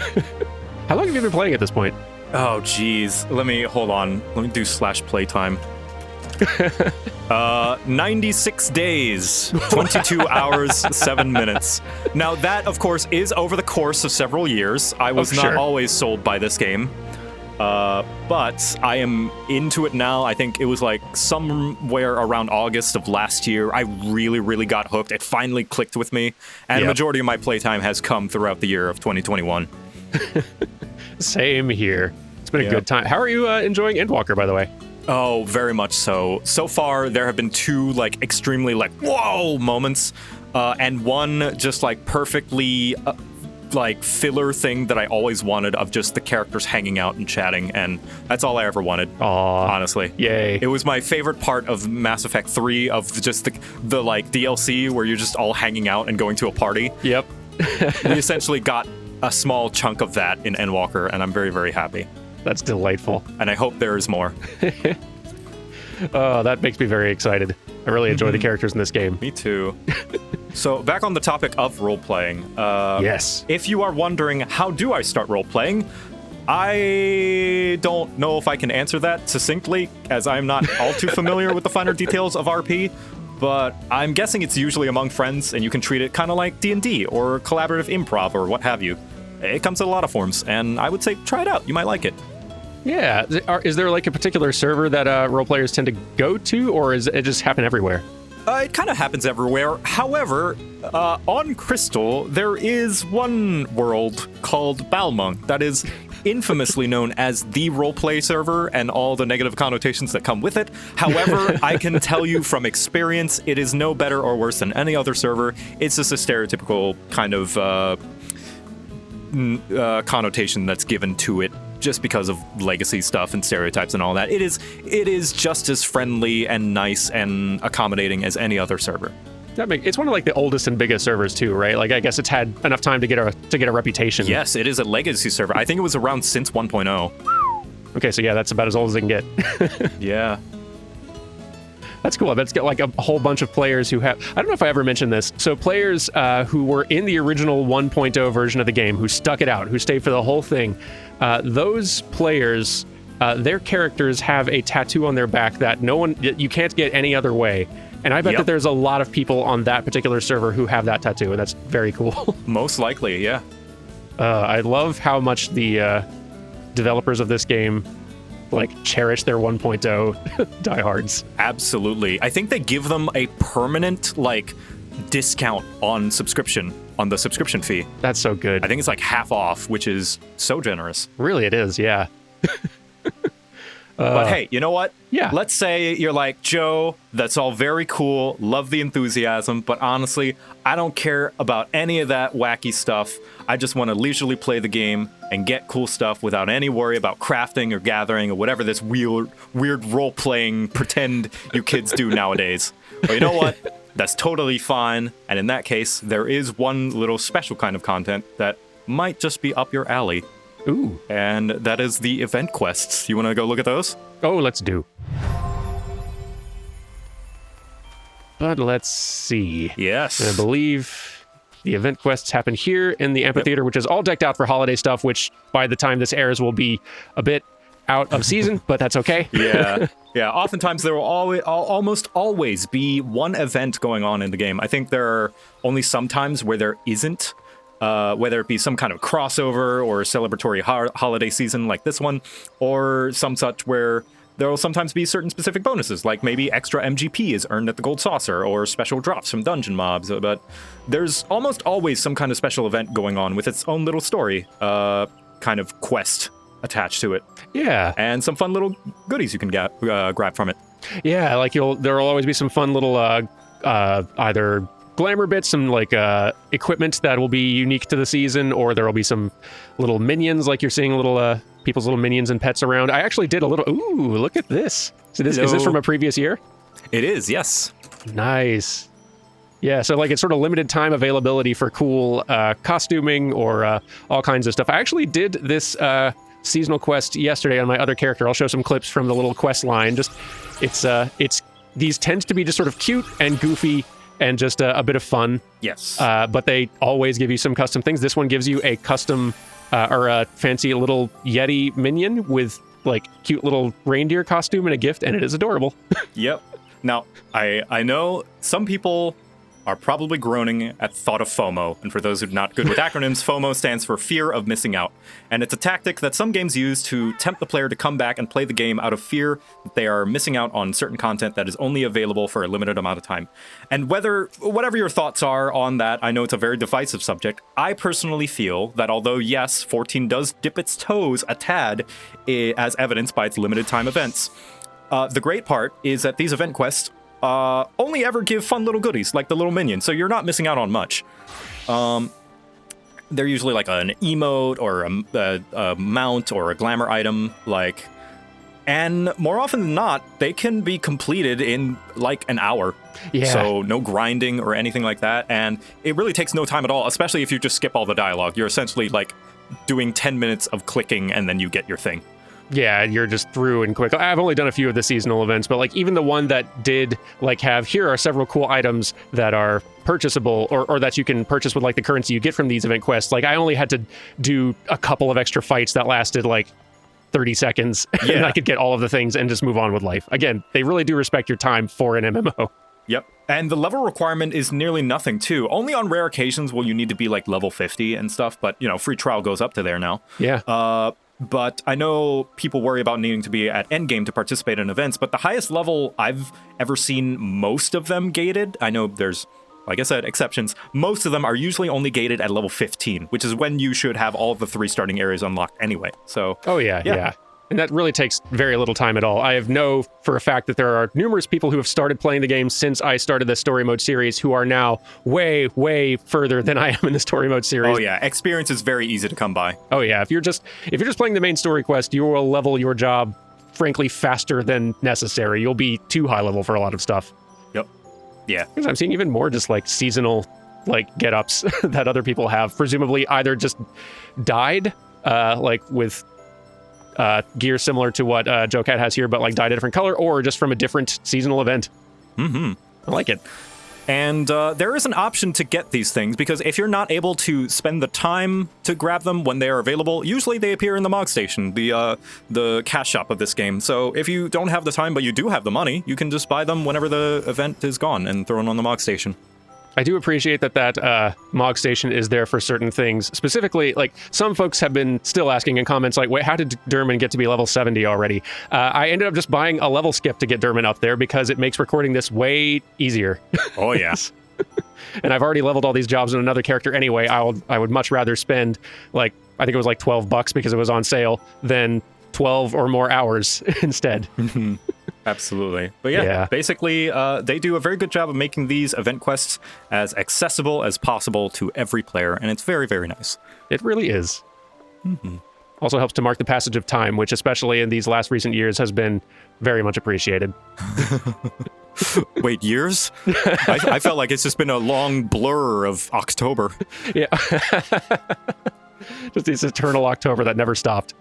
How long have you been playing at this point? Oh, geez. Hold on. Let me do /playtime. 96 days, 22 hours, 7 minutes. Now, that, of course, is over the course of several years. I was not always sold by this game. But I am into it now. I think it was like somewhere around August of last year. I really, really got hooked. It finally clicked with me. And the majority of my playtime has come throughout the year of 2021. Same here. It's been a good time. How are you enjoying Endwalker, by the way? Oh, very much so. So far, there have been 2 like extremely like whoa moments, and one just like perfectly like filler thing that I always wanted of just the characters hanging out and chatting, and that's all I ever wanted. Honestly, yay! It was my favorite part of Mass Effect 3 of just the like DLC where you're just all hanging out and going to a party. Yep. We essentially got a small chunk of that in Endwalker, and I'm very, very happy. That's delightful. And I hope there is more. Oh, that makes me very excited. I really enjoy the characters in this game. Me too. So back on the topic of role-playing. Yes. If you are wondering, how do I start role-playing? I don't know if I can answer that succinctly, as I'm not all too familiar with the finer details of RP, but I'm guessing it's usually among friends, and you can treat it kind of like D&D or collaborative improv or what have you. It comes in a lot of forms, and I would say try it out. You might like it. Yeah. Is there like a particular server that role players tend to go to, or is it just happen everywhere? It kind of happens everywhere. However, on Crystal, there is one world called Balmung that is infamously known as the roleplay server and all the negative connotations that come with it. However, I can tell you from experience, it is no better or worse than any other server. It's just a stereotypical kind of connotation that's given to it just because of legacy stuff and stereotypes and all that. It is just as friendly and nice and accommodating as any other server. It's one of like the oldest and biggest servers too, right? Like I guess it's had enough time to get a reputation. Yes, it is a legacy server. I think it was around since 1.0. Okay, so yeah, that's about as old as it can get. Yeah. That's cool. I bet it's got like a whole bunch of players who have... I don't know if I ever mentioned this. So players who were in the original 1.0 version of the game, who stuck it out, who stayed for the whole thing, those players, their characters have a tattoo on their back that you can't get any other way. And I bet that there's a lot of people on that particular server who have that tattoo, and that's very cool. Most likely, yeah. I love how much the developers of this game like cherish their 1.0 diehards. Absolutely. I think they give them a permanent like discount on the subscription fee. That's so good. I think it's like half off, which is so generous. Really, it is, yeah. But hey, you know what? Yeah. Let's say you're like, Joe, that's all very cool, love the enthusiasm, but honestly, I don't care about any of that wacky stuff. I just want to leisurely play the game and get cool stuff without any worry about crafting or gathering or whatever this weird role-playing pretend you kids do nowadays. Well, you know what? That's totally fine. And in that case, there is one little special kind of content that might just be up your alley. Ooh. And that is the event quests. You want to go look at those? Oh, let's do. But let's see. Yes. I believe the event quests happen here in the amphitheater, which is all decked out for holiday stuff, which by the time this airs will be a bit out of season, but that's okay. Yeah. Yeah. Oftentimes there will almost always be one event going on in the game. I think there are only some times where there isn't. Whether it be some kind of crossover or celebratory holiday season like this one, or some such where there will sometimes be certain specific bonuses, like maybe extra MGP is earned at the Gold Saucer, or special drops from dungeon mobs, but there's almost always some kind of special event going on with its own little story, kind of quest attached to it. Yeah. And some fun little goodies you can grab from it. Yeah, like there'll always be some fun little either glamour bits, some like equipment that will be unique to the season, or there will be some little minions, like you're seeing little people's little minions and pets around. I actually did a little... Ooh, look at this. So is this from a previous year? It is, yes. Nice. Yeah, so like it's sort of limited time availability for cool costuming or all kinds of stuff. I actually did this seasonal quest yesterday on my other character. I'll show some clips from the little quest line. Just it's these tend to be just sort of cute and goofy and just a bit of fun. Yes. But they always give you some custom things. This one gives you a custom or a fancy little Yeti minion with like cute little reindeer costume and a gift, and it is adorable. Yep. Now, I know some people are probably groaning at thought of FOMO, and for those who are not good with acronyms, FOMO stands for fear of missing out, and it's a tactic that some games use to tempt the player to come back and play the game out of fear that they are missing out on certain content that is only available for a limited amount of time. And whatever your thoughts are on that, I know it's a very divisive subject. I personally feel that although yes, 14 does dip its toes a tad, as evidenced by its limited time events, the great part is that these event quests only ever give fun little goodies, like the little minion, so you're not missing out on much. They're usually like an emote or a mount or a glamour item, and more often than not, they can be completed in like an hour. Yeah. So no grinding or anything like that, and it really takes no time at all, especially if you just skip all the dialogue. You're essentially like doing 10 minutes of clicking and then you get your thing. Yeah, you're just through and quick. I've only done a few of the seasonal events, but like even the one that did like have, here are several cool items that are purchasable or that you can purchase with like the currency you get from these event quests. Like I only had to do a couple of extra fights that lasted like 30 seconds yeah. and I could get all of the things and just move on with life. Again, they really do respect your time for an MMO. Yep. And the level requirement is nearly nothing too. Only on rare occasions will you need to be like level 50 and stuff, but you know, free trial goes up to there now. Yeah. But I know people worry about needing to be at endgame to participate in events, but the highest level I've ever seen most of them gated, I know there's, like I said, exceptions, most of them are usually only gated at level 15, which is when you should have all of the 3 starting areas unlocked anyway. So, oh yeah. And that really takes very little time at all. I know for a fact that there are numerous people who have started playing the game since I started the story mode series who are now way, way further than I am in the story mode series. Oh yeah, experience is very easy to come by. Oh yeah, if you're just playing the main story quest, you will level your job, frankly, faster than necessary. You'll be too high level for a lot of stuff. Yep. Yeah. Because I'm seeing even more just like seasonal like get-ups that other people have, presumably either just died, like with gear similar to what JoCat has here, but like dyed a different color, or just from a different seasonal event. Mm-hmm. I like it. And there is an option to get these things, because if you're not able to spend the time to grab them when they are available, usually they appear in the Mog Station, the cash shop of this game. So if you don't have the time, but you do have the money, you can just buy them whenever the event is gone and throw them on the Mog Station. I do appreciate that Mog Station is there for certain things. Specifically, like, some folks have been still asking in comments, like, wait, how did Derman get to be level 70 already? I ended up just buying a level skip to get Derman up there because it makes recording this way easier. Oh, yeah. And I've already leveled all these jobs in another character anyway. I would much rather spend, like, I think it was like $12 because it was on sale, than 12 or more hours instead. Absolutely. But yeah, basically, they do a very good job of making these event quests as accessible as possible to every player, and it's very, very nice. It really is. Mm-hmm. Also helps to mark the passage of time, which especially in these last recent years has been very much appreciated. Wait, years? I felt like it's just been a long blur of October. Yeah. Just this eternal October that never stopped.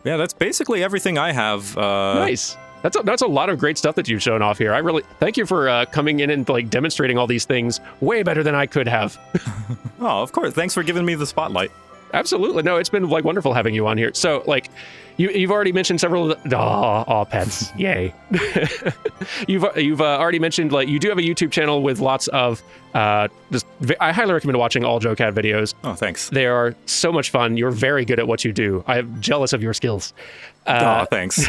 Yeah, that's basically everything I have. Nice. That's a lot of great stuff that you've shown off here. I really thank you for coming in and like demonstrating all these things way better than I could have. Oh, of course. Thanks for giving me the spotlight. Absolutely. No, it's been like wonderful having you on here. So like you've already mentioned several of the pets. Yay. You've already mentioned like you do have a YouTube channel with lots of I highly recommend watching all JoCat videos. Oh, thanks. They are so much fun. You're very good at what you do. I'm jealous of your skills. Thanks.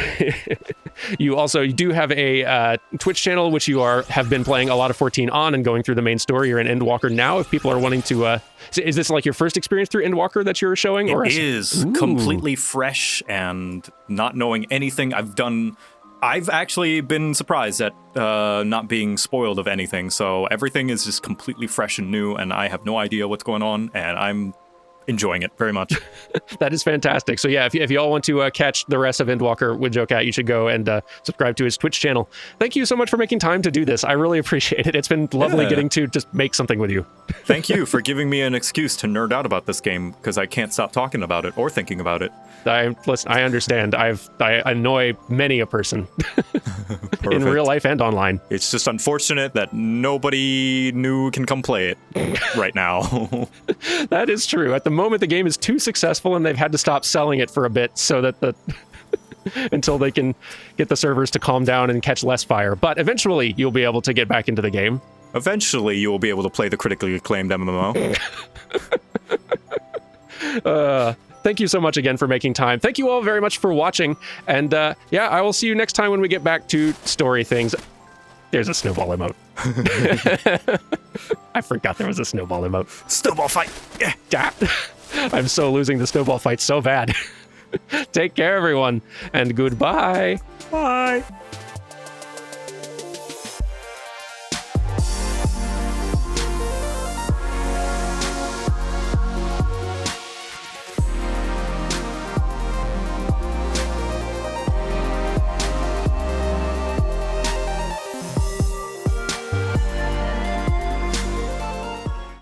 You do have a Twitch channel, which you have been playing a lot of 14 on and going through the main story. You're in Endwalker now. If people are wanting to, is this like your first experience through Endwalker that you're showing? It is completely fresh and not knowing anything I've done. I've actually been surprised at not being spoiled of anything. So everything is just completely fresh and new, and I have no idea what's going on, and I'm enjoying it very much. That is fantastic. So yeah, if you all want to catch the rest of Endwalker with JoCat, you should go and subscribe to his Twitch channel. Thank you so much for making time to do this. I really appreciate it. It's been lovely getting to just make something with you. Thank you for giving me an excuse to nerd out about this game, because I can't stop talking about it or thinking about it. Listen, I understand. I annoy many a person in real life and online. It's just unfortunate that nobody new can come play it right now. That is true. At the moment, the game is too successful, and they've had to stop selling it for a bit so that until they can get the servers to calm down and catch less fire. But eventually, you'll be able to get back into the game. Eventually, you will be able to play the critically acclaimed MMO. Thank you so much again for making time. Thank you all very much for watching. And yeah, I will see you next time when we get back to story things. There's a snowball emote. I forgot there was a snowball emote. Snowball fight! Yeah. I'm so losing the snowball fight so bad. Take care, everyone, and goodbye. Bye.